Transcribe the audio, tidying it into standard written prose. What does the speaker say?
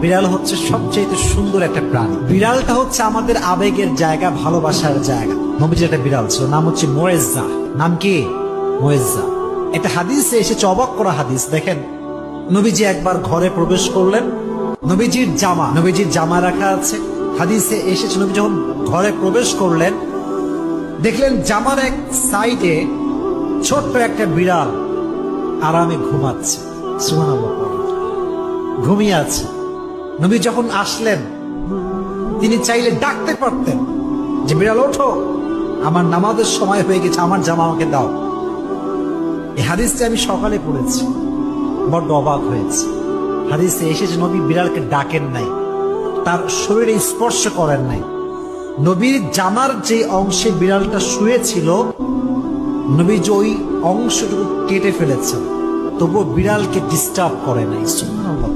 বিড়াল হচ্ছে সবচেয়ে সুন্দর একটা প্রাণী। বিড়ালটা হচ্ছে আমাদের আবেগের জায়গা, ভালোবাসার জায়গা। নবীজির একটা বিড়াল ছিল, নাম হচ্ছে মোয়েজ্জা। নাম কি? মোয়েজ্জা। একটা হাদিসে এসেছে, অবাক করা হাদিস। দেখেন, নবীজি একবার ঘরে প্রবেশ করলেন, নবীজির জামা রাখা আছে। হাদিসে এসেছে, নবী যখন ঘরে প্রবেশ করলেন, দেখলেন জামার এক সাইডে ছোট্ট একটা বিড়াল আরামে ঘুমাচ্ছে। সুবহানাল্লাহ, ঘুমিয়ে আছে। নবী যখন আসলেন, তিনি চাইলে ডাকতে পারতেন যে বিড়াল ওঠো, আমার নামাজের সময় হয়ে গেছে, আমার জামা আমাকে দাও। এই হাদিসটা আমি সকালে পড়েছি, বড্ড অবাক হয়েছে। হাদিসে এসেছে নবী বিড়ালকে ডাকেন নাই, তার শরীরে স্পর্শ করেন নাই। নবীর জামার যে অংশে বিড়ালটা শুয়েছিল, নবী যে ওই অংশটুকু কেটে ফেলেছেন, তবুও বিড়ালকে ডিস্টার্ব করে নাই। সুবহানাল্লাহ।